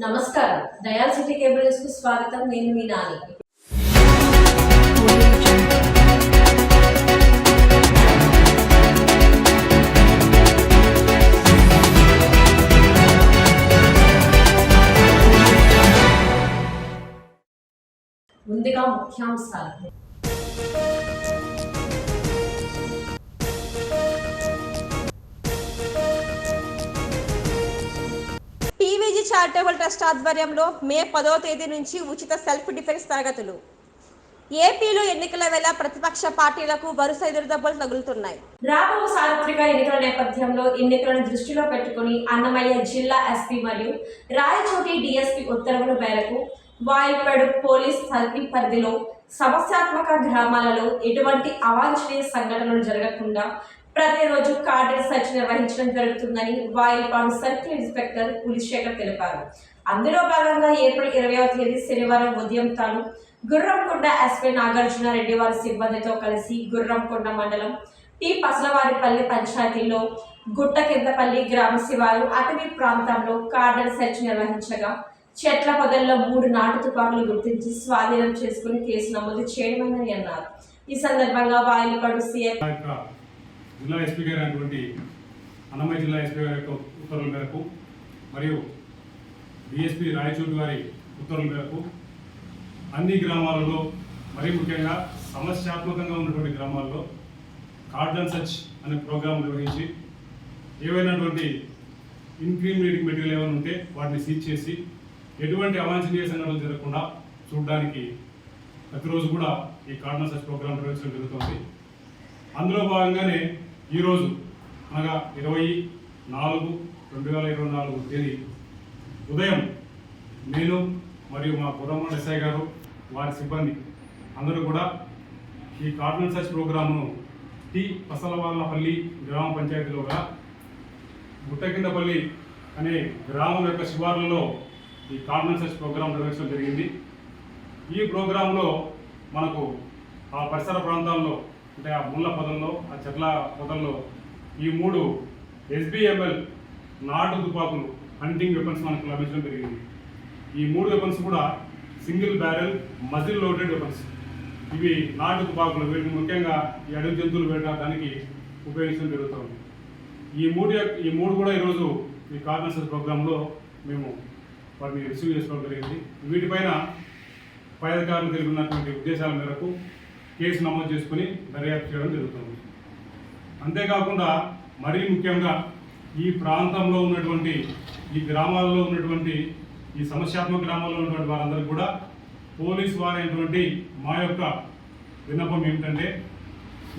నమస్కారం. Dayal city cable news కు స్వాగతం. నేను మీ నాని. ముందుగా ముఖ్యాంశాలు. పీవీజీ చారిటబుల్ ట్రస్ట్ ఆధ్వర్యంలో మే 10వ తేదీ నుంచి ఉచిత సెల్ఫ్ డిఫెన్స్ తరగతులు. ఏపీలో ఎన్నికల వేళ ప్రతిపక్ష పార్టీలకు వరుస ఎదురుదెబ్బలు తగులుతున్నాయి. రాబో సార్వత్రిక ఎన్నికల నేపథ్యంలో ఎన్నికలను దృష్టిలో పెట్టుకుని అన్నమయ్య జిల్లా ఎస్పీ మరియు రాయచోటి డిఎస్పీ ఉత్తర్వుల మేరకు వాయిల్పాడు పోలీస్ సర్కిల్ పరిధిలో సమస్యాత్మక గ్రామాలలో ఎటువంటి అవాంఛనీయ సంఘటనలు జరగకుండా ప్రతిరోజు కార్డర్ సెర్చ్ నిర్వహించడం జరుగుతుందని వాయిల్పాడు సర్కిల్ ఇన్స్పెక్టర్ పులిశేఖర్ తెలిపారు. అందులో భాగంగా ఏప్రిల్ 20వ తేదీ శనివారం ఉదయం తాను గుర్రంకొండ ఎస్పీ నాగార్జునారెడ్డి వారి సిబ్బందితో కలిసి గుర్రంకొండ మండలం టి పసలవారిపల్లి పంచాయతీలో గుట్టకిందపల్లి గ్రామ శివారు అటవీ ప్రాంతంలో కార్డర్ సెర్చ్ నిర్వహించగా చెట్ల పొదల్లో 3 నాటు తుపాకులు గుర్తించి స్వాధీనం చేసుకుని కేసు నమోదు చేయడమని అన్నారు. ఈ సందర్భంగా వాయిల్పాడు సీఎం జిల్లా ఎస్పీ గారు అయినటువంటి అన్నమయ్య జిల్లా ఎస్పీ గారి యొక్క ఉత్తర్వుల మేరకు మరియు డిఎస్పీ రాయచూటి వారి ఉత్తర్వుల మేరకు అన్ని గ్రామాలలో మరీ ముఖ్యంగా సమస్యాత్మకంగా ఉన్నటువంటి గ్రామాల్లో కార్డన్ సెర్చ్ అనే ప్రోగ్రాం నిర్వహించి ఏవైనటువంటి ఇన్క్రిమినేటింగ్ మెటీరియల్ ఏమైనా ఉంటే వాటిని సీజ్ చేసి ఎటువంటి అవాంఛనీయ సంఘటనలు జరగకుండా చూడడానికి ప్రతిరోజు కూడా ఈ కార్డన్ సెర్చ్ ప్రోగ్రాం నిర్వహించడం జరుగుతుంది. అందులో భాగంగానే ఈరోజు అనగా 20/4/2024 తేదీ ఉదయం నేను మరియు మా గుర్రంకొండ ఎస్ఐ గారు వారి సిబ్బంది అందరూ కూడా ఈ కార్డన్ సెర్చ్ ప్రోగ్రామ్ను టి పసలవాళ్ళపల్లి గ్రామ పంచాయతీలో గుట్టకిందపల్లి అనే గ్రామం యొక్క శివార్లలో ఈ కార్డన్ సెర్చ్ ప్రోగ్రాం నిర్వహించడం జరిగింది. ఈ ప్రోగ్రాంలో మనకు ఆ పరిసర ప్రాంతాల్లో అంటే ఆ ముళ్ళ పొదల్లో ఆ చెట్ల పొదల్లో ఈ 3 SBML నాటు తుపాకులు హంటింగ్ వెపన్స్ మనకు లభించడం జరిగింది. ఈ 3 వెపన్స్ కూడా single barrel muscle loaded weapons. ఇవి నాటు తుపాకులు. వీటిని ముఖ్యంగా ఈ అడవి జంతువులు వేటాడడానికి ఉపయోగించడం జరుగుతుంది. ఈ మూడు కూడా ఈరోజు ఈ కార్డన్ సెర్చ్ ప్రోగ్రాంలో మేము వాటిని రిసీవ్ చేసుకోవడం జరిగింది. వీటిపైన పై అధికారులు కలిగి ఉన్నటువంటి ఉద్దేశాల మేరకు కేసు నమోదు చేసుకుని దర్యాప్తు చేయడం జరుగుతుంది. అంతేకాకుండా మరీ ముఖ్యంగా ఈ ప్రాంతంలో ఉన్నటువంటి ఈ గ్రామాల్లో ఉన్నటువంటి ఈ సమస్యాత్మక గ్రామాల్లో ఉన్నటువంటి వారందరికీ కూడా పోలీసు వారైనటువంటి మా యొక్క విన్నపం ఏమిటంటే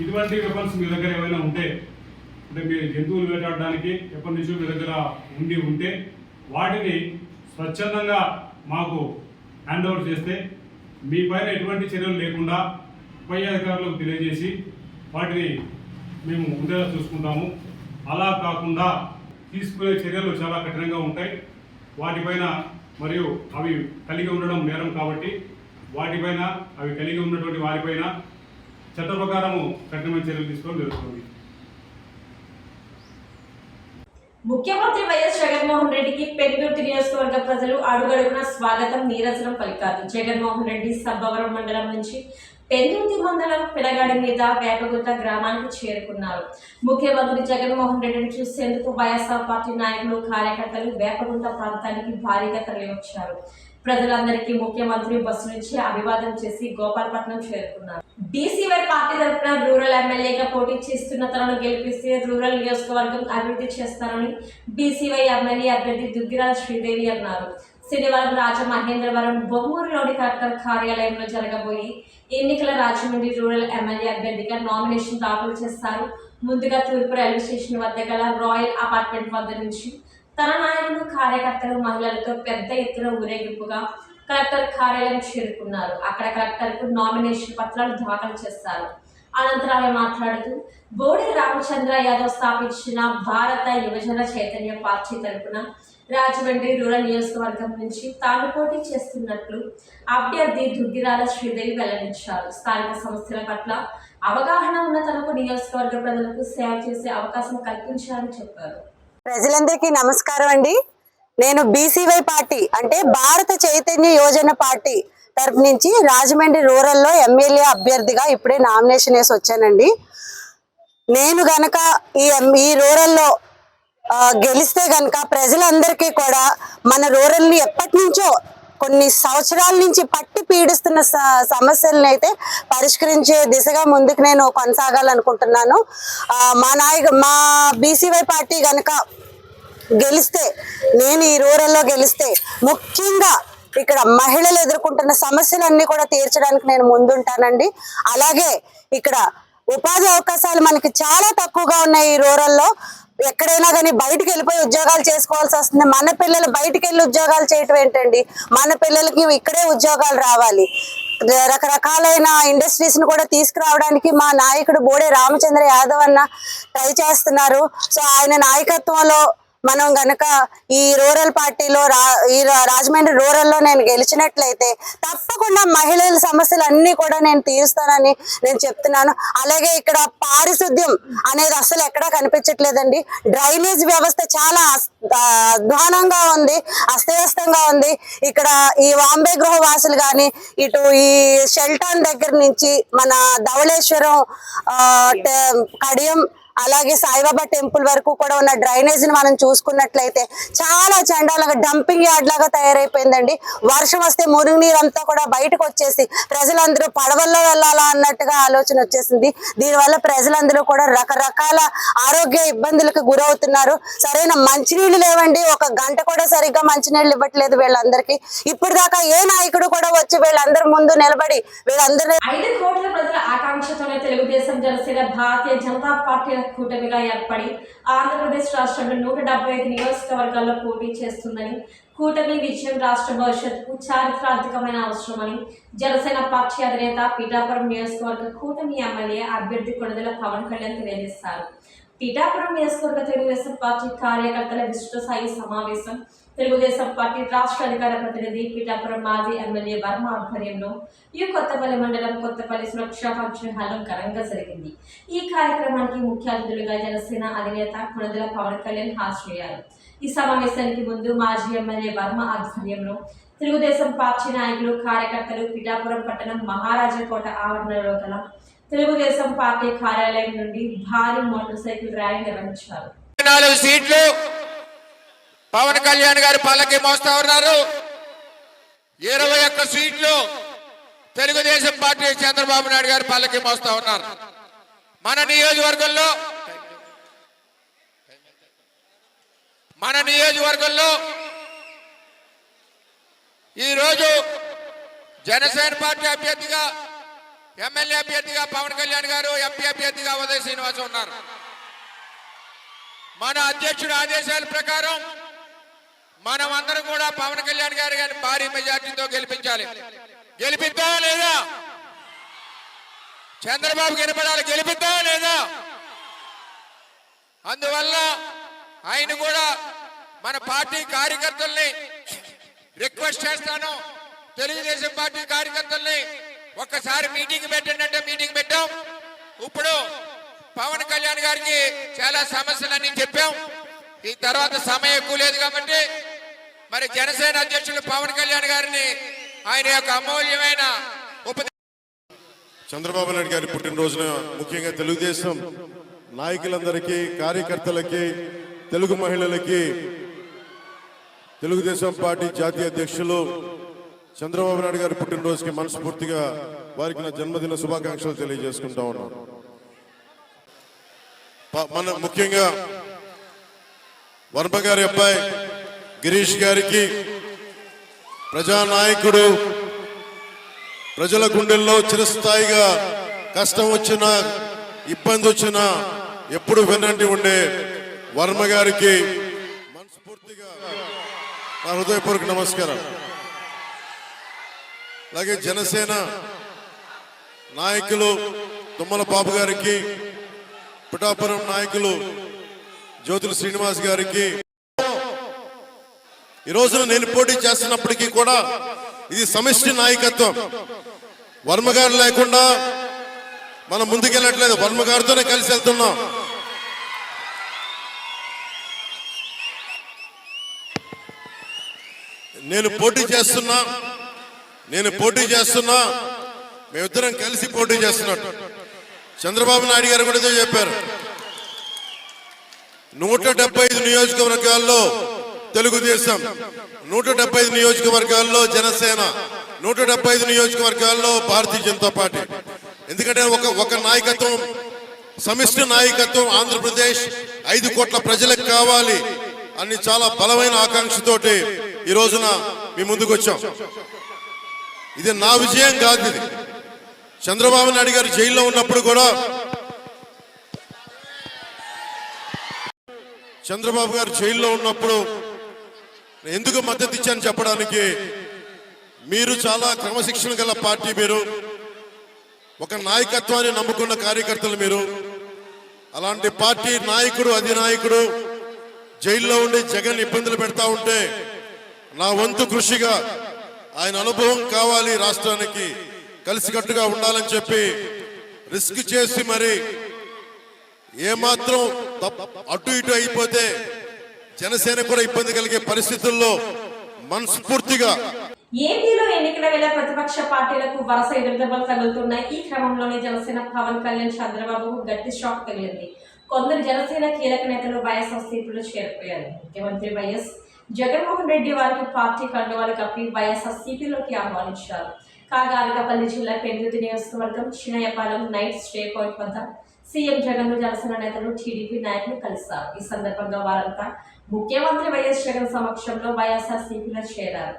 ఇటువంటి వెపన్స్ మీ దగ్గర ఏమైనా ఉంటే అంటే మీరు జంతువులు వేటాడడానికి ఎప్పటి నుంచో మీ దగ్గర ఉంటే వాటిని స్వచ్ఛందంగా మాకు హ్యాండ్ ఓవర్ చేస్తే మీ పైన ఎటువంటి చర్యలు లేకుండా పై అధికారులకు తెలియజేసి వాటిని మేము ఉండేలా చూసుకుంటాము. అలా కాకుండా తీసుకునే చర్యలు చాలా కఠినంగా ఉంటాయి. వాటిపైన మరియు అవి కలిగి ఉండడం నేరం కాబట్టి వాటిపైన అవి కలిగి ఉన్నటువంటి వారిపైన చట్ట ప్రకారము కఠినమైన చర్యలు తీసుకోవడం జరుగుతుంది. ముఖ్యమంత్రి వైఎస్ జగన్మోహన్ రెడ్డికి పెనుగుర్తి నియోజకవర్గ ప్రజలు అడుగడుగున స్వాగతం నీరజనం పలికారు. జగన్మోహన్ రెడ్డి సబ్బవరం మండలం నుంచి పెనుగుర్తి మండలం పిలగాడి మీద వేపగుంట గ్రామానికి చేరుకున్నారు. ముఖ్యమంత్రి జగన్మోహన్ రెడ్డిని చూసేందుకు వైఎస్ఆర్ పార్టీ నాయకులు కార్యకర్తలు వేపగుంట ప్రాంతానికి భారీగా తరలివచ్చారు. ప్రజలందరికీ ముఖ్యమంత్రి బస్సు నుంచి అభివాదం చేసి గోపాలపట్నం చేరుకున్నారు. బీసీవై పార్టీ తరఫున రూరల్ ఎమ్మెల్యేగా పోటీ చేస్తున్న తనను గెలిపిస్తే రూరల్ నియోజకవర్గం అభివృద్ధి చేస్తానని బీసీవై ఎమ్మెల్యే అభ్యర్థి దుగ్గిరాల శ్రీదేవి అన్నారు. శనివారం రాజమహేంద్రవరం బొమ్మూరులోని కలెక్టర్ కార్యాలయంలో జరగబోయే ఎన్నికల రాజమండ్రి రూరల్ ఎమ్మెల్యే అభ్యర్థిగా నామినేషన్ దాఖలు చేస్తారు. ముందుగా తూర్పు రైల్వే స్టేషన్ వద్ద గల రాయల్ అపార్ట్మెంట్ వద్ద నుంచి తన నాయకులు కార్యకర్తలు మహిళలతో పెద్ద ఎత్తున ఊరేగింపుగా కలెక్టర్ కార్యాలయం చేరుకున్నారు. అక్కడ కలెక్టర్కు నామినేషన్ పత్రాలు దాఖలు చేస్తారు. అనంతరం ఆమె మాట్లాడుతూ బోడి రామచంద్ర యాదవ్ స్థాపించిన భారత యువజన చైతన్య పార్టీ తరఫున రాజమండ్రి రూరల్ నియోజకవర్గం నుంచి తాను పోటీ చేస్తున్నట్లు అభ్యర్థి దుగ్గిరాల శ్రీదేవి వెల్లడించారు. స్థానిక సమస్యల పట్ల అవగాహన ఉన్న తనకు నియోజకవర్గ ప్రజలకు సేవ చేసే అవకాశం కల్పించాలని చెప్పారు. ప్రజలందరికీ నమస్కారం అండి. నేను బీసీవై పార్టీ అంటే భారత చైతన్య యోజన పార్టీ తరఫు నుంచి రాజమండ్రి రూరల్లో ఎమ్మెల్యే అభ్యర్థిగా ఇప్పుడే నామినేషన్ వేసి వచ్చానండి. నేను గనక ఈ రూరల్లో గెలిస్తే గనక ప్రజలందరికీ కూడా మన రూరల్ని ఎప్పటి నుంచో కొన్ని సంవత్సరాల నుంచి పట్టి పీడిస్తున్న సమస్యలను అయితే పరిష్కరించే దిశగా ముందుకు నేను కొనసాగాలనుకుంటున్నాను. మా బీసీవై పార్టీ గనక గెలిస్తే, నేను ఈ రూరల్లో గెలిస్తే ముఖ్యంగా ఇక్కడ మహిళలు ఎదుర్కొంటున్న సమస్యలన్నీ కూడా తీర్చడానికి నేను ముందుంటానండి. అలాగే ఇక్కడ ఉపాధి అవకాశాలు మనకి చాలా తక్కువగా ఉన్నాయి ఈ రూరల్లో. ఎక్కడైనా కానీ బయటికి వెళ్ళిపోయి ఉద్యోగాలు చేసుకోవాల్సి వస్తుంది. మన పిల్లలు బయటికి వెళ్ళి ఉద్యోగాలు చేయటం ఏంటండి? మన పిల్లలకి ఇక్కడే ఉద్యోగాలు రావాలి. రకరకాలైన ఇండస్ట్రీస్ ని కూడా తీసుకురావడానికి మా నాయకుడు బోడే రామచంద్ర యాదవ్ అన్న ట్రై చేస్తున్నారు. సో ఆయన నాయకత్వంలో మనం గనక ఈ రూరల్ పార్టీలో ఈ రాజమండ్రి రూరల్లో నేను గెలిచినట్లయితే తప్పకుండా మహిళల సమస్యలు అన్ని కూడా నేను తీరుస్తానని నేను చెప్తున్నాను. అలాగే ఇక్కడ పారిశుద్ధ్యం అనేది అసలు ఎక్కడా కనిపించట్లేదండి. డ్రైనేజ్ వ్యవస్థ చాలా అధ్వానంగా ఉంది, అస్తవ్యస్తంగా ఉంది. ఇక్కడ ఈ వాంబే గృహ వాసులు కానీ ఇటు ఈ షెల్టాన్ దగ్గర నుంచి మన ధవళేశ్వరం, కడియం, అలాగే సాయిబాబా టెంపుల్ వరకు కూడా ఉన్న డ్రైనేజ్ ని మనం చూసుకున్నట్లయితే చాలా చండాలంగా డంపింగ్ యార్డ్ లాగా తయారైపోయిందండి. వర్షం వస్తే మురుగు నీరంతా కూడా బయటకు వచ్చేసి ప్రజలందరూ పడవల్లో వెళ్ళాలా అన్నట్టుగా ఆలోచన వచ్చేసింది. దీనివల్ల ప్రజలందరూ కూడా రకరకాల ఆరోగ్య ఇబ్బందులకు గురవుతున్నారు. సరైన మంచినీళ్ళు లేవండి. ఒక గంట కూడా సరిగ్గా మంచినీళ్ళు ఇవ్వట్లేదు వీళ్ళందరికీ. ఇప్పుడు దాకా ఏ నాయకుడు కూడా వచ్చి వీళ్ళందరి ముందు నిలబడి వీళ్ళందరూ 5 కోట్ల ప్రజల ఆకాంక్షతోనే తెలుగుదేశం, జనసేన, భారతీయ జనతా పార్టీల కూటమిగా ఏర్పడి ఆంధ్రప్రదేశ్ రాష్ట్రంలో 175 నియోజకవర్గాల్లో పోటీ చేస్తుందని, కూటమి విజయం రాష్ట్ర భవిష్యత్తుకు చారిత్రాత్మకమైన అవసరమని జనసేన పార్టీ అధినేత పిఠాపురం నియోజకవర్గ కూటమి ఎమ్మెల్యే అభ్యర్థి కొణిదెల పవన్ కళ్యాణ్ తెలియజేశారు. పిఠాపురం నియోజకవర్గ తెలుగుదేశం పార్టీ కార్యకర్తల విస్తృత స్థాయి సమావేశం తెలుగుదేశం పార్టీ రాష్ట్ర అధికార ప్రతినిధి పిఠాపురం మాజీ ఎమ్మెల్యే వర్మ ఆధ్వర్యంలో కొత్తపల్లి మండలం కొత్తపల్లి సురక్షా ఫంక్షన్ హాల్లో ఘనంగా జరిగింది. ఈ కార్యక్రమానికి ముఖ్య అతిథులుగా జనసేన అధినేత కొణిదెల పవన్ కళ్యాణ్ హాజరయ్యారు. ఈ సమావేశానికి ముందు మాజీ ఎమ్మెల్యే వర్మ ఆధ్వర్యంలో తెలుగుదేశం పార్టీ నాయకులు, కార్యకర్తలు పిఠాపురం పట్టణం మహారాజకోట ఆవరణలో గల తెలుగుదేశం పార్టీ కార్యాలయం నుండి భారీ మోటార్ సైకిల్ ర్యాలీ నిర్వహించారు. 4 సీట్లు పవన్ కళ్యాణ్ గారు పల్లకి మోస్తా ఉన్నారు. 21 సీట్లు తెలుగుదేశం పార్టీ చంద్రబాబు నాయుడు గారు పల్లకి మోస్తా ఉన్నారు. మన నియోజకవర్గంలో ఈరోజు జనసేన పార్టీ అభ్యర్థిగా, ఎమ్మెల్యే అభ్యర్థిగా పవన్ కళ్యాణ్ గారు, ఎంపీ అభ్యర్థిగా ఉదయ్ శ్రీనివాస్ ఉన్నారు. మన అధ్యక్షుడి ఆదేశాల ప్రకారం మనం అందరం కూడా పవన్ కళ్యాణ్ గారు గారిని భారీ మెజార్టీతో గెలిపించాలి. గెలిపిద్దామా లేదా? చంద్రబాబు గెలపడాలి. గెలిపిద్దామా లేదా? అందువల్ల ఆయన కూడా మన పార్టీ కార్యకర్తల్ని రిక్వెస్ట్ చేస్తాను. తెలుగుదేశం పార్టీ కార్యకర్తల్ని ఒక్కసారి మీటింగ్ పెట్టండి అంటే మీటింగ్ పెట్టాం. ఇప్పుడు పవన్ కళ్యాణ్ గారికి చాలా సమస్యలన్నీ చెప్పాం. ఈ తర్వాత సమయం ఎక్కువ లేదు కాబట్టి మరి జనసేన అధ్యక్షులు పవన్ కళ్యాణ్ గారిని ఆయన యొక్క అమూల్యమైన చంద్రబాబు నాయుడు గారి పుట్టినరోజున ముఖ్యంగా తెలుగుదేశం నాయకులందరికీ, కార్యకర్తలకి, తెలుగు మహిళలకి తెలుగుదేశం పార్టీ జాతీయ అధ్యక్షులు చంద్రబాబు నాయుడు గారి పుట్టినరోజుకి మనస్ఫూర్తిగా వారికి నా జన్మదిన శుభాకాంక్షలు తెలియజేసుకుంటా ఉన్నాను. మన ముఖ్యంగా వర్మ గారి అబ్బాయి గిరీష్ గారికి, ప్రజానాయకుడు, ప్రజల గుండెల్లో చిరస్థాయిగా కష్టం వచ్చినా ఇబ్బంది వచ్చినా ఎప్పుడు వెన్నంటి ఉండే వర్మ గారికి మనస్ఫూర్తిగా నా హృదయపూర్వక నమస్కారం. అలాగే జనసేన నాయకులు తుమ్మల బాబు గారికి, పిఠాపురం నాయకులు జ్యోతుల శ్రీనివాస్ గారికి, ఈ రోజున నేను పోటీ చేస్తున్నప్పటికీ కూడా ఇది సమిష్టి నాయకత్వం. వర్మ గారు లేకుండా మనం ముందుకెళ్ళట్లేదు, వర్మ గారితోనే కలిసి వెళ్తున్నాం. నేను పోటీ చేస్తున్నా మేమిద్దరం కలిసి పోటీ చేస్తున్నట్టు చంద్రబాబు నాయుడు గారు కూడా ఇదే చెప్పారు. 175 నియోజకవర్గాల్లో తెలుగుదేశం, 175 నియోజకవర్గాల్లో జనసేన, 175 నియోజకవర్గాల్లో భారతీయ జనతా పార్టీ. ఎందుకంటే ఒక నాయకత్వం, సమిష్టి నాయకత్వం ఆంధ్రప్రదేశ్ 5 కోట్ల ప్రజలకు కావాలి అని చాలా బలమైన ఆకాంక్షతోటి ఈ రోజున మీ ముందుకు వచ్చాం. ఇది నా విజయం కాదు. ఇది చంద్రబాబు నాయుడు గారు జైల్లో ఉన్నప్పుడు కూడా ఎందుకు మద్దతు ఇచ్చాను చెప్పడానికి, మీరు చాలా క్రమశిక్షణ గల పార్టీ, మీరు ఒక నాయకత్వాన్ని నమ్ముకున్న కార్యకర్తలు, మీరు అలాంటి పార్టీ నాయకుడు, అధినాయకుడు జైల్లో ఉండి జగన్ ఇబ్బందులు పెడతా ఉంటే నా వంతు కృషిగా ఆయన అనుభవం కావాలి, రాష్ట్రానికి కలిసికట్టుగా ఉండాలని చెప్పి రిస్క్ చేసి మరి ఏమాత్రం అటు ఇటు అయిపోతే జనసేన కూడా ఇబ్బంది కలిగే పరిస్థితుల్లో మనస్ఫూర్తిగా ఏపీలో ఎన్నికల వేళ ప్రతిపక్ష పార్టీలకు వరుస ఎదురుదెబ్బలు తగులుతున్నాయి. ఈ క్రమంలోనే జనసేన పవన్ కళ్యాణ్ చంద్రబాబుకు గట్టి షాక్ తగిలింది. కొందరు జనసేన కీలక నేతలు వైఎస్ఆర్సీపీలో చేరిపోయారు. ముఖ్యమంత్రి వైఎస్ జగన్మోహన్ రెడ్డి వారికి పార్టీ కండువాలు కప్పి వైఎస్ఆర్సీపీలోకి ఆహ్వానించారు. కాగా అనకాపల్లి జిల్లా పెందుర్తి నియోజకవర్గం చిన్నయపాలెం నైట్ స్టే పాయింట్ వద్ద సీఎం జగన్ జనసేన నేతలు టీడీపీ నాయకులు కలిశారు. ఈ సందర్భంగా వారంతా ముఖ్యమంత్రి వైఎస్ జగన్ సమక్షంలో వైఎస్ఆర్సీపీలో చేరారు.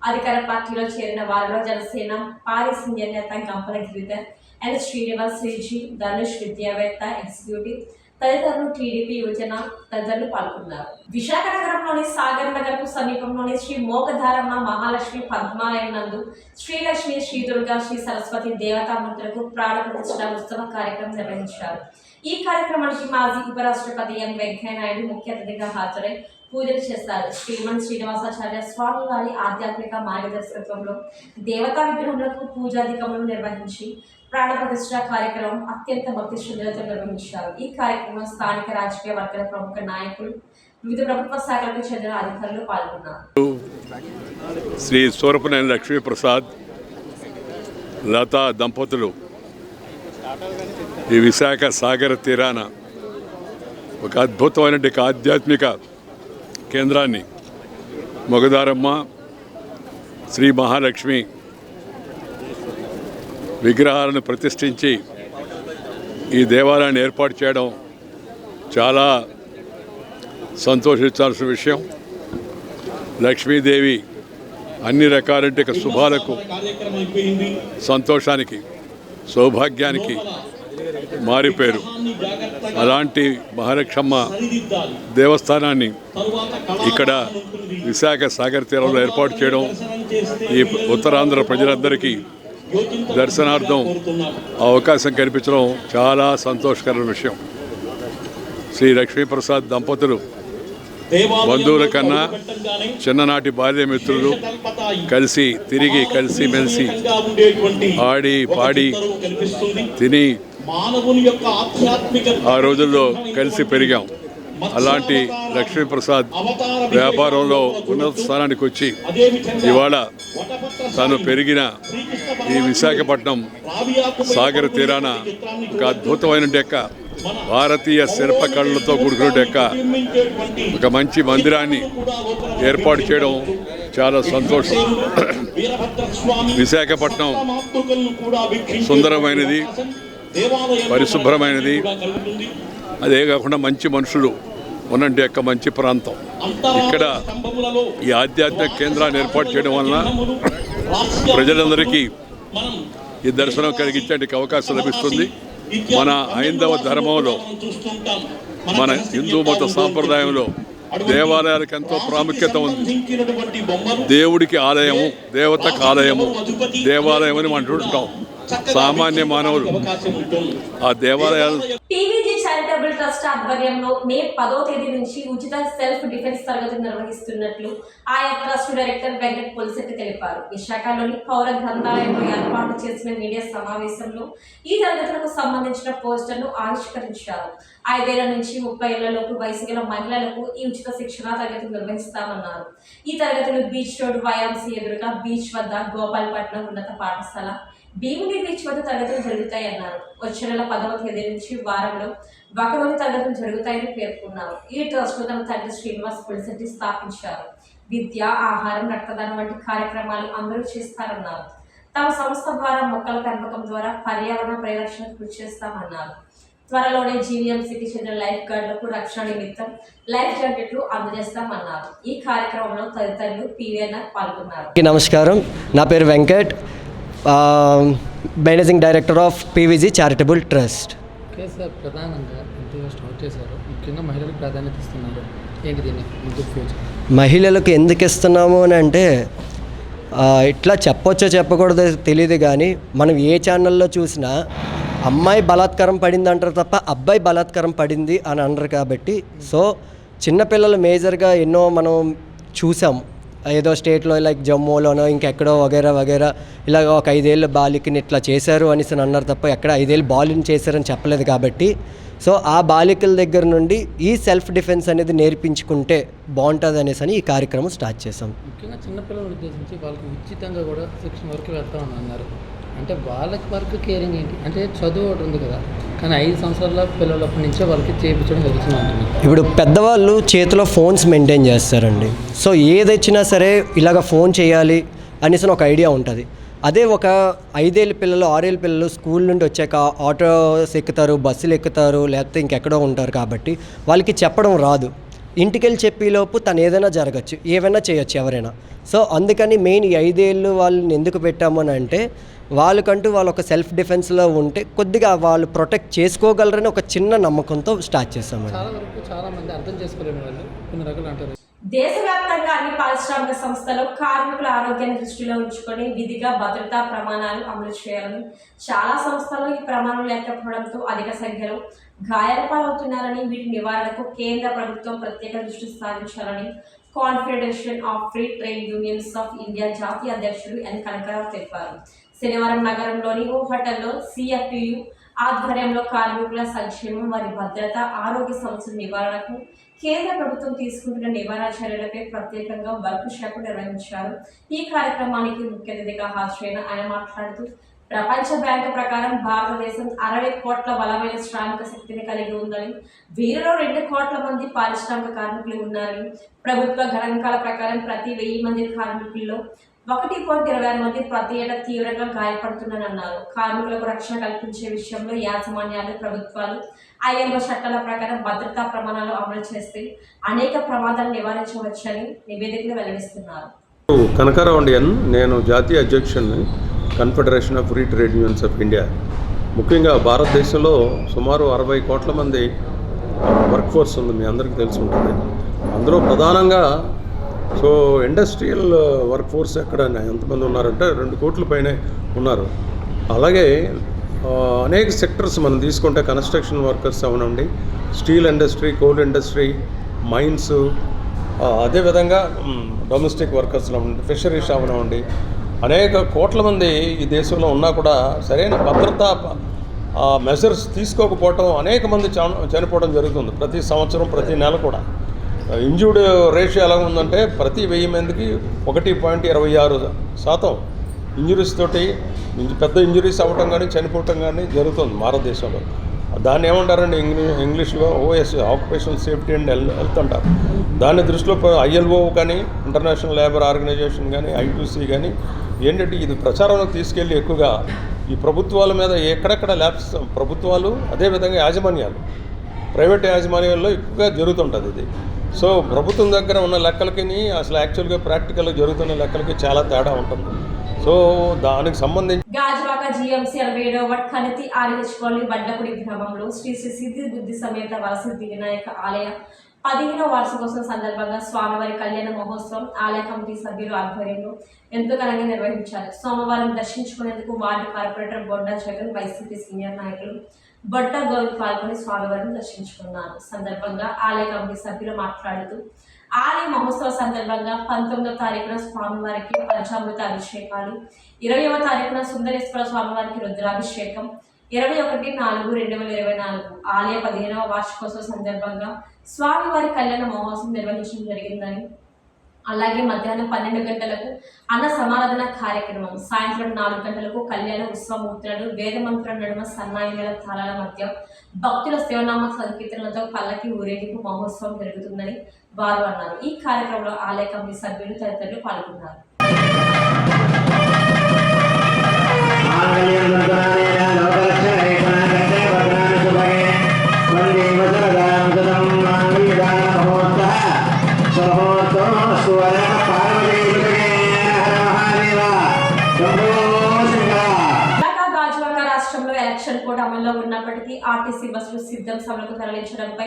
అధికార పార్టీలో చేరిన వారిలో జనసేన పారి సీనియర్ నేత గంపల గిరిధర్, ఎన్ శ్రీనివాస్, శ్రీజీ, ధనుష్, విద్యావేత్త, ఎగ్జిక్యూటివ్ తదితరులు, టీడీపీ యువజన తదితరులు పాల్గొన్నారు. విశాఖ నగరంలోని సాగర్ నగర్ కు సమీపంలోని శ్రీ మోగధారమ్మ మహాలక్ష్మి పద్మాలయం నందు శ్రీలక్ష్మి, శ్రీ దుర్గా, శ్రీ సరస్వతి దేవతామూర్తులకు ప్రాణ ప్రతిష్ఠ ఉత్సవ కార్యక్రమం నిర్వహించారు. ఈ కార్యక్రమానికి మాజీ ఉపరాష్ట్రపతి ఎం వెంకయ్యనాయుడు ముఖ్య అతిథిగా హాజరై పూజలు చేశారు. శ్రీమన్ శ్రీనివాసాచార్య స్వామి వారి ఆధ్యాత్మిక మార్గదర్శకత్వంలో దేవతా విగ్రహములకు పూజాధికములు నిర్వహించి ప్రాణ ప్రతిష్ఠ కార్యక్రమం అత్యంత భక్తి శ్రద్ధలతో నిర్వహించారు. ఈ కార్యక్రమంలో స్థానిక రాజకీయ వర్గాల ప్రముఖ నాయకులు, వివిధ ప్రభుత్వ శాఖలకు చెందిన అధికారులు పాల్గొన్నారు. శ్రీ సూరపనేని లక్ష్మీప్రసాద్, లతా దంపతులు ఈ విశాఖ సాగర తీరాన ఒక అద్భుతమైన ఆధ్యాత్మిక కేంద్రాన్ని మొగదారమ్మ శ్రీ మహాలక్ష్మి విగ్రహాలను ప్రతిష్ఠించి ఈ దేవాలయాన్ని ఏర్పాటు చేయడం చాలా సంతోషించాల్సిన విషయం. లక్ష్మీదేవి అన్ని రకాలంటే శుభాలకు, సంతోషానికి, సౌభాగ్యానికి మారిపోయారు. అలాంటి మహాలక్ష్మమ్మ దేవస్థానాన్ని ఇక్కడ విశాఖ సాగర్ తీరంలో ఏర్పాటు చేయడం ఈ ఉత్తరాంధ్ర ప్రజలందరికీ దర్శనార్థం అవకాశం కల్పించడం చాలా సంతోషకరమైన విషయం. శ్రీ లక్ష్మీప్రసాద్ దంపతులు బంధువుల కన్నా చిన్ననాటి బాల్యమిత్రులు, కలిసిమెలిసి ఆడి పాడి తిని ఆ రోజుల్లో కలిసి పెరిగాం. అలాంటి లక్ష్మీప్రసాద్ వ్యాపారంలో ఉన్నత స్థానానికి వచ్చి ఇవాళ తాను పెరిగిన ఈ విశాఖపట్నం సాగర తీరాన ఒక అద్భుతమైన భారతీయ శిల్పకళలతో కూడుకున్న ఒక మంచి మందిరాన్ని ఏర్పాటు చేయడం చాలా సంతోషం. విశాఖపట్నం సుందరమైనది, పరిశుభ్రమైనది, అదే కాకుండా మంచి మనుషులు ఉన్నంటి మంచి ప్రాంతం. ఇక్కడ ఈ ఆధ్యాత్మిక కేంద్రాన్ని ఏర్పాటు చేయడం వలన ప్రజలందరికీ ఈ దర్శనం కలిగించే అవకాశం లభిస్తుంది. మన హైందవ ధర్మంలో, మన హిందూ మత సాంప్రదాయంలో దేవాలయాలకు ఎంతో ప్రాముఖ్యత ఉంది. దేవుడికి ఆలయము, దేవతకు ఆలయము, దేవాలయం అని అంటుంటాం. సామాన్య మానవులు ఆ దేవాలయాలు. టీవీజీ చారిటబుల్ ట్రస్ట్ ఆధ్వర్యంలో మే 10వ తేదీ నుంచి ఉచిత సెల్ఫ్ డిఫెన్స్ తరగతులు నిర్వహిస్తున్నట్లు ఆయా ట్రస్ట్ డైరెక్టర్ వెంకట్ పులిశెట్టి తెలిపారు. విశాఖలోని పౌర గ్రంథాలయంలో ఏర్పాటు చేసిన మీడియా సమావేశంలో ఈ తరగతులకు సంబంధించిన పోస్టర్ను ఆవిష్కరించారు. 5 ఏళ్ల నుంచి 30 ఏళ్లలోపు వయసు గల మహిళలకు ఈ ఉచిత శిక్షణ తరగతులు నిర్వహిస్తామన్నారు. ఈ తరగతులు బీచ్ రోడ్ వైఎంసీ ఎదురుగా బీచ్ వద్ద గోపాలపట్నం ఉన్నత పాఠశాల భీమిలి బీచ్ వద్ద తరగతులు జరుగుతాయన్నారు. వచ్చే నెల 10వ తేదీ నుంచి వారంలో ఒకరోజు తరగతులు జరుగుతాయని పేర్కొన్నారు. ఈ ట్రస్ట్ తన తండ్రి శ్రీనివాస్ పులిశెట్టి స్థాపించారు. విద్య, ఆహారం, రక్తదానం వంటి కార్యక్రమాలు అందరూ చేస్తారన్నారు. తమ సంస్థ ద్వారా మొక్కల పెంపకం ద్వారా పర్యావరణ పరిరక్షణకు కృషి చేస్తామన్నారు. త్వరలోనే జీవీఎంసీకి చెందిన లైఫ్ గార్డులకు రక్షణ నిమిత్తం లైఫ్ జాకెట్లు అందజేస్తామన్నారు. ఈ కార్యక్రమంలో తదితరులు పీవీఎన్ఆర్ పాల్గొన్నారు. నమస్కారం, నా పేరు Venkat, managing director of PVG charitable trust. Okay sir, ప్రధానంగా ఇంతగా స్టార్ట్ చేశారు, ముఖ్యంగా మహిళలకు ప్రాధాన్యత ఇస్తున్నారు. ఏంటి దీన్ని ముందు ఫ్యూచర్ మహిళలకు ఎందుకు ఇస్తున్నాము అని అంటే ఇట్లా చెప్పొచ్చో చెప్పకూడదో తెలియదు, కానీ మనం ఏ ఛానల్లో చూసినా అమ్మాయి బలాత్కారం పడింది అంటారు తప్ప అబ్బాయి బలాత్కారం పడింది అని అనరు. కాబట్టి సో చిన్నపిల్లలు మేజర్గా ఎన్నో మనం చూసాం, ఏదో స్టేట్లో లైక్ జమ్మూలోనో ఇంకెక్కడో వగేరా వగేరా ఇలాగ ఒక 5 ఏళ్ళ బాలికని ఇట్లా చేశారు అనేసి అన్నారు తప్ప ఎక్కడ 5 ఏళ్ళు బాలిని చేశారని చెప్పలేదు. కాబట్టి సో ఆ బాలికల దగ్గర నుండి ఈ సెల్ఫ్ డిఫెన్స్ అనేది నేర్పించుకుంటే బాగుంటుంది అనేసి అని ఈ కార్యక్రమం స్టార్ట్ చేసాం. ముఖ్యంగా చిన్నపిల్లలను ఉద్దేశించి వాళ్ళకి ఉచితంగా కూడా శిక్షణ వరకు వెళ్తామని అన్నారు. అంటే వాళ్ళకి వరకు కేరింగ్ ఏంటి అంటే చదువు ఒకటి ఉంది కదా, కానీ 5 సంవత్సరాల పిల్లలప్పటి నుంచే వాళ్ళకి చేయించడం జరుగుతుంది అంటున్నారు. ఇప్పుడు పెద్దవాళ్ళు చేతిలో ఫోన్స్ మెయింటైన్ చేస్తారండి. సో ఏదొచ్చినా సరే ఇలాగ ఫోన్ చేయాలి అనేసి ఒక ఐడియా ఉంటుంది. అదే ఒక 5 ఏళ్ళ పిల్లలు 6 ఏళ్ళ పిల్లలు స్కూల్ నుండి వచ్చాక ఆటోస్ ఎక్కుతారు, బస్సులు ఎక్కుతారు, లేకపోతే ఇంకెక్కడో ఉంటారు. కాబట్టి వాళ్ళకి చెప్పడం రాదు. ఇంటికెళ్ళి చెప్పేలోపు తను ఏదైనా జరగచ్చు, ఏమైనా చేయొచ్చు ఎవరైనా. సో అందుకని మెయిన్ ఈ 5 ఏళ్ళు వాళ్ళని ఎందుకు పెట్టాము అని అంటే వాళ్ళకంటూ వాళ్ళు ఒక సెల్ఫ్ డిఫెన్స్లో ఉంటే కొద్దిగా వాళ్ళు ప్రొటెక్ట్ చేసుకోగలరని ఒక చిన్న నమ్మకంతో స్టార్ట్ చేస్తాము. చాలా వరకు చాలామంది అర్థం చేసుకోలేని వాళ్ళు కొన్ని రకాలు అంటారు. దేశవ్యాప్తంగా అన్ని పారిశ్రామిక సంస్థలు కార్మికుల ఆరోగ్యాన్ని దృష్టిలో ఉంచుకొని విధిగా భద్రతా ప్రమాణాలు అమలు చేయాలని, చాలా సంస్థలు ఈ ప్రమాణాలు లేకపోవడంతో అధిక సంఖ్యలో గాయాల పాలవుతున్నారని, వీటి నివారణకు కేంద్ర ప్రభుత్వం ప్రత్యేక దృష్టి సారించాలని confederation of free trade unions of India జాతీయ అధ్యక్షుడు ఎన్ కనకరావు తెలిపారు. శనివారం నగరంలోని ఓ హోటల్లో సిఎఫ్టియు ఆధ్వర్యంలో కార్మికుల సంక్షేమం, వారి భద్రత, ఆరోగ్య సమస్యల నివారణకు కేంద్ర ప్రభుత్వం తీసుకుంటున్న నివారణ చర్యలపై ప్రత్యేకంగా వర్క్ షాప్ నిర్వహించారు. ఈ కార్యక్రమానికి ముఖ్య అతిథిగా హాజరైన ఆయన మాట్లాడుతూ, ప్రపంచ బ్యాంకు ప్రకారం భారతదేశం 60 కోట్ల బలమైన శ్రామిక శక్తిని కలిగి ఉందని, వీరిలో 2 కోట్ల మంది పారిశ్రామిక కార్మికులు ఉన్నారని, ప్రభుత్వ గణాంకాల ప్రకారం ప్రతి 1000 మంది కార్మికుల్లో 1.26 మంది ప్రతి ఏటా తీవ్రంగా గాయపడుతున్నారన్నారు. కార్మికులకు రక్షణ కల్పించే విషయంలో యాజమాన్యాలు, ప్రభుత్వాలు ILO చట్టాల ప్రకారం భద్రతా ప్రమాణాలు అమలు చేస్తే అనేక ప్రమాదాలు నివారించవచ్చని నివేదికలు వెల్లడిస్తున్నారు. కనకారావు నేను జాతీయ అధ్యక్షుడిని confederation of free trade unions of India. ముఖ్యంగా భారతదేశంలో సుమారు 60 కోట్ల మంది వర్క్ ఫోర్స్ ఉంది, మీ అందరికీ తెలిసి ఉంటుంది. అందులో ప్రధానంగా ఇండస్ట్రియల్ వర్క్ ఫోర్స్ ఎక్కడ ఎంతమంది ఉన్నారంటే 2 కోట్ల పైనే ఉన్నారు. అలాగే అనేక సెక్టర్స్ మనం తీసుకుంటే కన్స్ట్రక్షన్ వర్కర్స్ అవనండి, steel industry, coal industry, mines, అదేవిధంగా డొమెస్టిక్ వర్కర్స్ అవ్వండి, ఫిషరీస్ అవనండి, అనేక కోట్ల మంది ఈ దేశంలో ఉన్నా కూడా సరైన భద్రతా మెజర్స్ తీసుకోకపోవటం అనేక మంది చనిపోవడం జరుగుతుంది ప్రతి సంవత్సరం, ప్రతి నెల కూడా. ఇంజూర్డ్ రేషియో ఎలా ఉందంటే ప్రతి 1000 మందికి 1.26% ఇంజురీస్ తోటి పెద్ద ఇంజురీస్ అవ్వటం కానీ చనిపోవటం కానీ జరుగుతుంది భారతదేశంలో. దాన్ని ఏమంటారండి ఇంగ్లీష్లో OS, occupational safety and health అంటారు. దాన్ని దృష్టిలో ILO కానీ, ఇంటర్నేషనల్ లేబర్ ఆర్గనైజేషన్ కానీ, I2C కానీ ఏంటంటే ఇది ప్రచారంలో తీసుకెళ్ళి ఎక్కువగా ఈ ప్రభుత్వాల మీద ఎక్కడెక్కడ ల్యాబ్స్, ప్రభుత్వాలు అదేవిధంగా యాజమాన్యాలు, ప్రైవేట్ యాజమాన్యాల్లో ఎక్కువగా జరుగుతుంటుంది ఇది. సో ప్రభుత్వం దగ్గర ఉన్న లెక్కలకి అసలు యాక్చువల్గా ప్రాక్టికల్గా జరుగుతున్న లెక్కలకి చాలా తేడా ఉంటుంది. సో దానికి సంబంధించి గాజువాక GMC 67వ ward Kaniti RH colony Bandapudi గ్రామంలో శ్రీ శ్రీ సిద్ధి బుద్ధి సమేత వరసిద్ధి వినాయక ఆలయ 15వ వార్షికోత్సవం సందర్భంగా స్వామివారి కళ్యాణ మహోత్సవం ఆలయ కమిటీ సభ్యులు ఆధ్వర్యంలో ఎంతో ఘనంగా నిర్వహించారు. సోమవారం దర్శించుకునేందుకు ward corporator Bodda Jagan, YCP senior నాయకులు బొడ్డా గోవింద్ పాల్గొని స్వామివారిని దర్శించుకున్నారు. సందర్భంగా ఆలయ కమిటీ సభ్యులు మాట్లాడుతూ, ఆలయ మహోత్సవ సందర్భంగా 19వ తారీఖున స్వామివారికి పంచామృత అభిషేకాలు, 20వ తారీఖున సుందరేశ్వర స్వామివారికి రుద్రాభిషేకం, 21/4/2024 ఆలయ 15వ వార్షికోత్సవ సందర్భంగా స్వామివారి కళ్యాణ మహోత్సవం నిర్వహించడం జరిగిందని, అలాగే మధ్యాహ్నం 12 గంటలకు అన్న సమారాధన కార్యక్రమం, సాయంత్రం 4 గంటలకు కళ్యాణ ఉత్సవమూర్తులను వేదమంత్రం నడుమ సన్నాయిల తాళాల మధ్య భక్తుల శివనామ సంకీర్తనలతో పల్లకి ఊరేగింపు మహోత్సవం జరుగుతుందని వారు అన్నారు. ఈ కార్యక్రమంలో ఆలయ కమిటీ సభ్యులు తదితరులు పాల్గొన్నారు. రాష్ట్రంలో ఎలక్షన్ కోడ్ అమల్లో ఉన్నప్పటికీ ఆర్టీసీ బస్సులు సిద్ధం సభలకు తరలించడంపై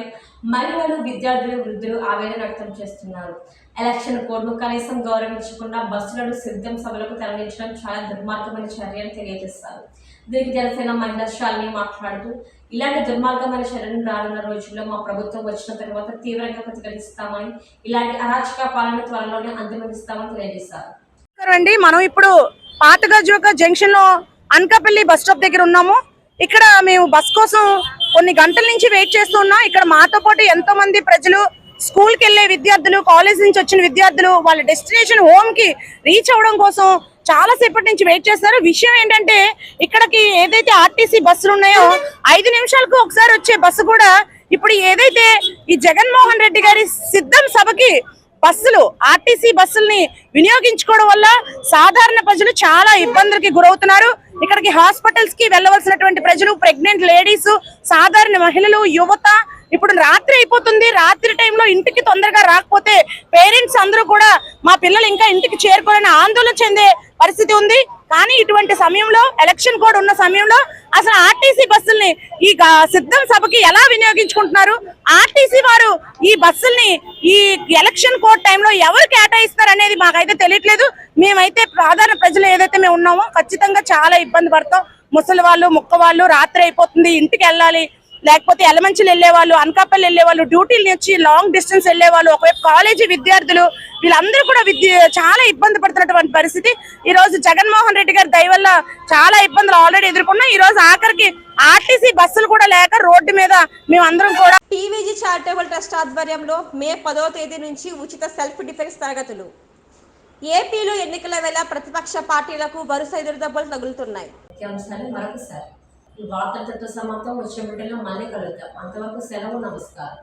మహిళలు, విద్యార్థులు, వృద్ధులు ఆవేదన వ్యక్తం చేస్తున్నారు. ఎలక్షన్ కోడ్ను కనీసం గౌరవించకుండా బస్సులను సిద్ధం సభలకు తరలించడం చాలా దుర్మార్గమైన చర్య అని తెలియజేస్తారు. దీనికి జనసేన మహిళా శాలిని మాట్లాడుతూ, ఇలాంటి దుర్మార్గమైన చర్యను రానున్న రోజుల్లో మా ప్రభుత్వం వచ్చిన తర్వాత తీవ్రంగా ప్రతిఘటిస్తామని, ఇలాంటి అరాచక పాలన త్వరలోనే అంతిమగిస్తామని తెలియజేశారు. మనం ఇప్పుడు పాతగాజువాక జంక్షన్ లో అనకాపల్లి బస్ స్టాప్ దగ్గర ఉన్నాము. ఇక్కడ మేము బస్ కోసం కొన్ని గంటల నుంచి వెయిట్ చేస్తున్నాం. ఇక్కడ మాతో పాటు ఎంతో మంది ప్రజలు, స్కూల్కి వెళ్లే విద్యార్థులు, కాలేజ్ నుంచి వచ్చిన విద్యార్థులు వాళ్ళ డెస్టినేషన్ హోమ్ కి రీచ్ అవ్వడం కోసం చాలా సేపటి నుంచి వెయిట్ చేస్తారు. విషయం ఏంటంటే ఇక్కడికి ఏదైతే ఆర్టీసీ బస్సులు ఉన్నాయో 5 నిమిషాలకు ఒకసారి వచ్చే బస్సు కూడా ఇప్పుడు ఏదైతే ఈ జగన్మోహన్ రెడ్డి గారి సిద్ధం సభకి బస్సులు, ఆర్టీసీ బస్సుల్ని వినియోగించుకోవడం వల్ల సాధారణ ప్రజలు చాలా ఇబ్బందులకి గురవుతున్నారు. ఇక్కడికి హాస్పిటల్స్ కి వెళ్ళవలసినటువంటి ప్రజలు, ప్రెగ్నెంట్ లేడీస్, సాధారణ మహిళలు, యువత, ఇప్పుడు రాత్రి అయిపోతుంది. రాత్రి టైంలో ఇంటికి తొందరగా రాకపోతే పేరెంట్స్ అందరూ కూడా మా పిల్లలు ఇంకా ఇంటికి చేరుకోవాలని ఆందోళన చెందే పరిస్థితి ఉంది. కానీ ఇటువంటి సమయంలో, ఎలక్షన్ కోడ్ ఉన్న సమయంలో అసలు ఆర్టీసీ బస్సుల్ని ఈ సిద్ధం సభకి ఎలా వినియోగించుకుంటున్నారు, ఆర్టీసీ వారు ఈ బస్సుల్ని ఈ ఎలక్షన్ కోడ్ టైంలో ఎవరు కేటాయిస్తారు అనేది మాకైతే తెలియట్లేదు. మేమైతే సాధారణ ప్రజలు ఏదైతే మేము ఉన్నామో ఖచ్చితంగా చాలా ఇబ్బంది పడతాం. ముసలి వాళ్ళు, ముక్క వాళ్ళు, రాత్రి అయిపోతుంది, ఇంటికి వెళ్ళాలి, లేకపోతే ఎలమంచిలు వెళ్లే వాళ్ళు, అనకాపల్లి వెళ్లే వాళ్ళు, డ్యూటీలు నుంచి లాంగ్ డిస్టెన్స్ వెళ్లే వాళ్ళు, ఒకవైపు కాలేజీ విద్యార్థులు, వీళ్ళందరూ కూడా చాలా ఇబ్బంది పడుతున్నటువంటి పరిస్థితి. ఈ రోజు జగన్మోహన్ రెడ్డి గారి దయ వల్ల చాలా ఇబ్బందులు ఆల్రెడీ ఎదుర్కొన్నాం. ఈ రోజు ఆఖరికి ఆర్టీసీ బస్సులు కూడా లేక రోడ్డు మీద మేమందరం కూడా. పీవీజీ చారిటబుల్ ట్రస్ట్ ఆధ్వర్యంలో మే 10వ తేదీ నుంచి ఉచిత సెల్ఫ్ డిఫెన్స్ తరగతులు. ఏపీలో ఎన్నికల వేళ ప్రతిపక్ష పార్టీలకు వరుస ఎదురుదెబ్బలు తగులుతున్నాయి. మరొకసారి ఈ వార్తలతో సమాప్తం. వచ్చే బిడ్డలో మళ్ళీ కలుద్దాం. అంతవరకు సెలవు. నమస్కారం.